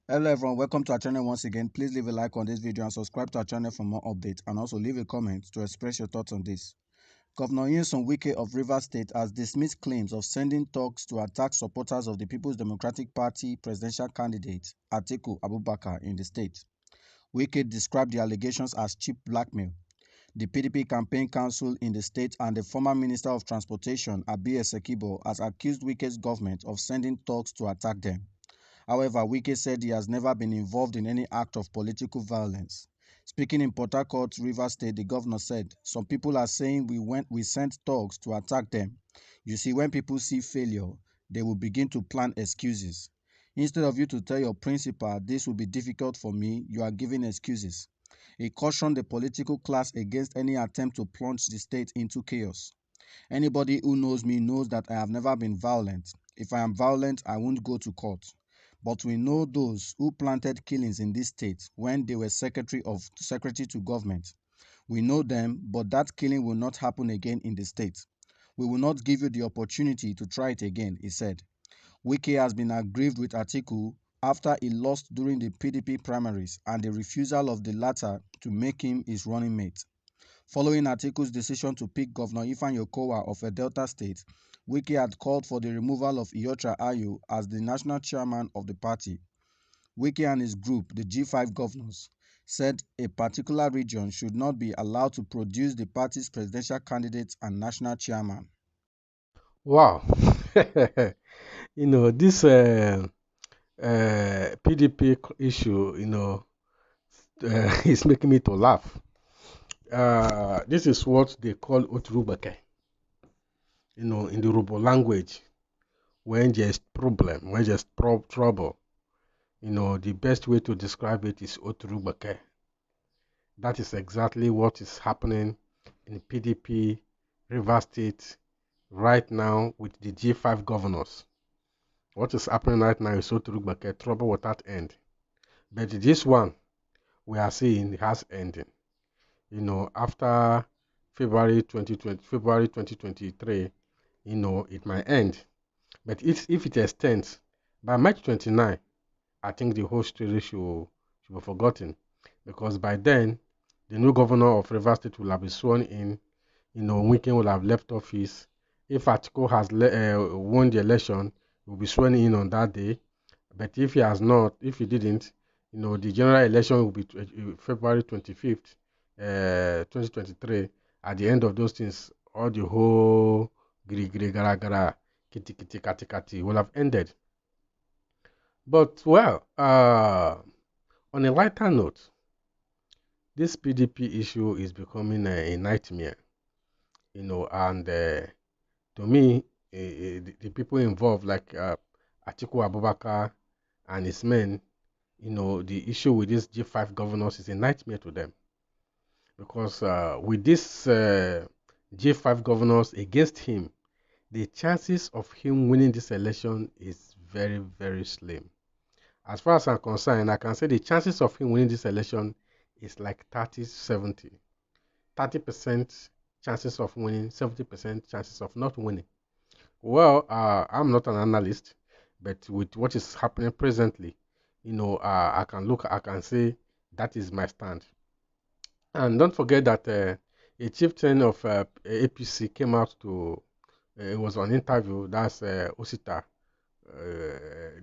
Hello everyone, welcome to our channel once again. Please leave a like on this video and subscribe to our channel for more updates, and also leave a comment to express your thoughts on this. Governor Nyesom Wike of Rivers State has dismissed claims of sending thugs to attack supporters of the People's Democratic Party presidential candidate Atiku Abubakar in the state. Wike described the allegations as cheap blackmail. The PDP campaign council in the state and the former Minister of Transportation Abi Esekibo has accused Wike's government of sending thugs to attack them. However, Wike said he has never been involved in any act of political violence. Speaking in Port Harcourt, Rivers State, the governor said, "Some people are saying we sent thugs to attack them. You see, when people see failure, they will begin to plan excuses. Instead of you to tell your principal, this will be difficult for me, you are giving excuses." He cautioned the political class against any attempt to plunge the state into chaos. "Anybody who knows me knows that I have never been violent. If I am violent, I won't go to court. But we know those who planted killings in this state when they were secretary to government. We know them, but that killing will not happen again in the state. We will not give you the opportunity to try it again," he said. Wike has been aggrieved with Atiku after he lost during the PDP primaries and the refusal of the latter to make him his running mate. Following Atiku's decision to pick Governor Ifeanyi Okowa of a Delta state, Wike had called for the removal of Iyorchia Ayu as the national chairman of the party. Wike and his group, the G5 governors, said a particular region should not be allowed to produce the party's presidential candidate and national chairman. Wow. This PDP issue, is making me to laugh. This is what they call Oturubake, in the Yoruba language. When there's problem, when there's trouble, the best way to describe it is Oturubake. That is exactly what is happening in PDP, Rivers State, right now with the G5 governors. What is happening right now is Oturubake, trouble without end. But this one we are seeing has ending. After February 2023, it might end. But if it extends, by March 29, I think the whole story should be forgotten. Because by then, the new governor of Rivers State will have been sworn in. Wike will have left office. If Atiku has won the election, he will be sworn in on that day. But if he has not, if he didn't, the general election will be February 25th, 2023. At the end of those things, all the whole gara gara, kiti kati kati will have ended. But, well, on a lighter note, this PDP issue is becoming a nightmare, and to me, the people involved, like Atiku Abubakar and his men, the issue with these G5 governors is a nightmare to them. Because with these G5 governors against him, the chances of him winning this election is very, very slim. As far as I'm concerned, I can say the chances of him winning this election is like 30-70. 30% chances of winning, 70% chances of not winning. Well, I'm not an analyst, but with what is happening presently, I can say that is my stand. And don't forget that a chieftain of APC came out to, it was an interview, that's Osita,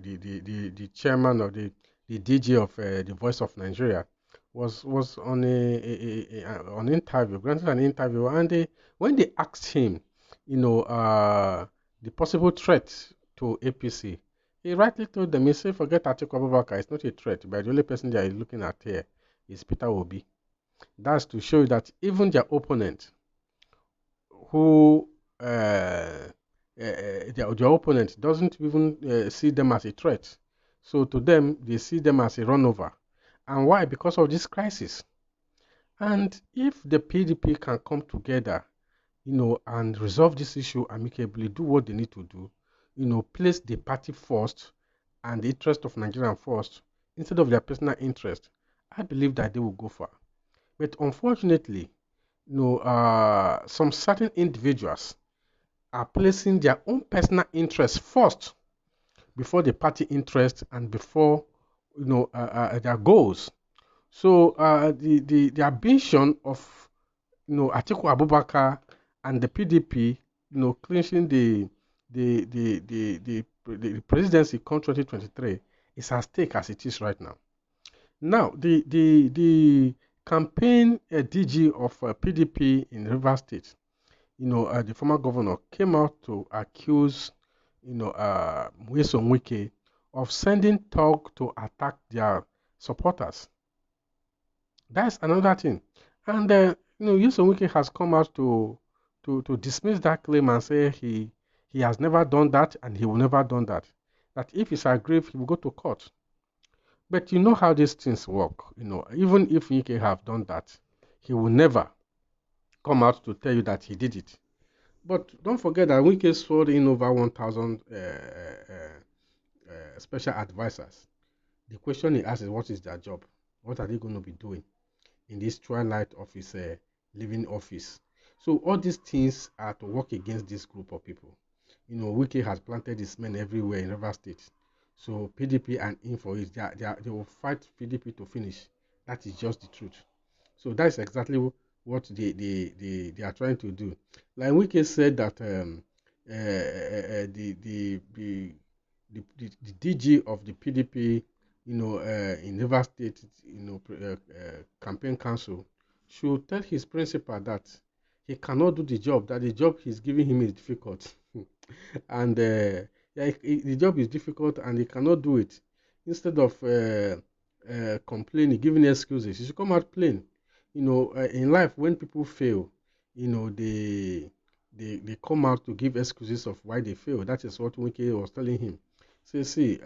the chairman of the DG of the Voice of Nigeria, was on an interview, granted an interview, and when they asked him, the possible threat to APC, he rightly told them, he said, "Forget Atiku Abubakar, it's not a threat, but the only person they are looking at here is Peter Obi." That's to show you that even their opponent, who their opponent doesn't even see them as a threat. So to them, they see them as a runover. And why? Because of this crisis. And if the PDP can come together, and resolve this issue amicably, do what they need to do, place the party first and the interest of Nigerian first, instead of their personal interest, I believe that they will go far. But unfortunately, some certain individuals are placing their own personal interests first before the party interest and before their goals. So the ambition of Atiku Abubakar and the PDP, clinching the presidency come 2023 is at stake as it is right now. Now, the campaign DG of PDP in Rivers State, the former governor came out to accuse, Nyesom Wike of sending talk to attack their supporters. That's another thing. And Nyesom Wike has come out to dismiss that claim and say he has never done that and he will never done that. That if he's aggrieved, he will go to court. But you know how these things work. Even if Wike have done that, he will never come out to tell you that he did it. But don't forget that Wike swore in over 1,000 special advisors. The question he asks is, what is their job? What are they going to be doing in this twilight of his living office? So all these things are to work against this group of people. Wike has planted his men everywhere in River State. So PDP and in for it, they will fight PDP to finish. That is just the truth. So that's exactly what they are trying to do. Like Wike said that the DG of the PDP, in River State, campaign council should tell his principal that he cannot do the job, that the job he's giving him is difficult. And yeah, the job is difficult and he cannot do it. Instead of complaining, giving excuses, he should come out plain. In life, when people fail, they come out to give excuses of why they fail. That is what Wike was telling him. Say, see,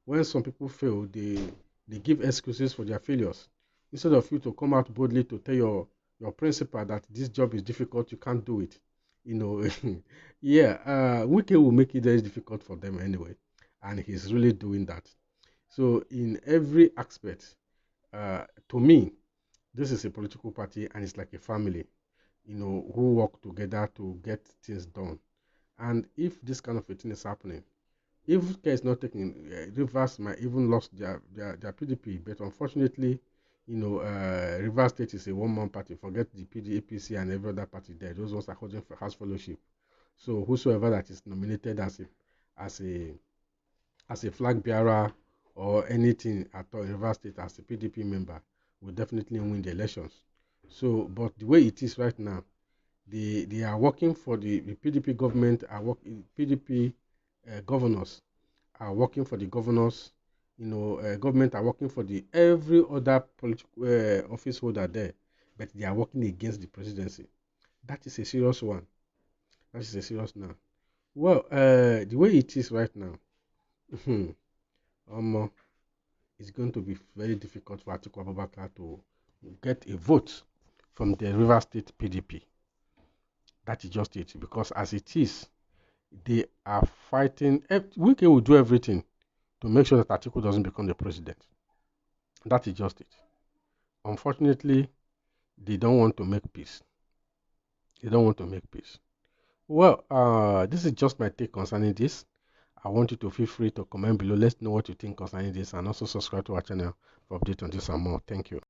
when some people fail, they give excuses for their failures. Instead of you to come out boldly to tell your principal that this job is difficult, you can't do it. Yeah, Wike will make it very difficult for them anyway, and he's really doing that. So in every aspect, to me, this is a political party and it's like a family, who work together to get things done. And if this kind of a thing is happening, if care is not taken, Rivers might even lost their PDP. But unfortunately, Rivers State is a one-man party. Forget the PDP and every other party there. Those ones are holding for house fellowship. So whosoever that is nominated as a as a flag bearer or anything at all in Rivers State as a PDP member will definitely win the elections. So, but the way it is right now, they are working for the PDP government, PDP governors are working for the governors. Government are working for the every other political office holder there, but they are working against the presidency. That is a serious one. That is a serious now. Well, the way it is right now, um, it's going to be very difficult for Atiku Abubakar to get a vote from the River State PDP. That is just it. Because as it is, they are fighting. Wike will do everything to make sure that Atiku doesn't become the president. That is just it. Unfortunately, they don't want to make peace. They don't want to make peace. Well, this is just my take concerning this. I want you to feel free to comment below. Let's know what you think concerning this and also subscribe to our channel for updates on this and more. Thank you.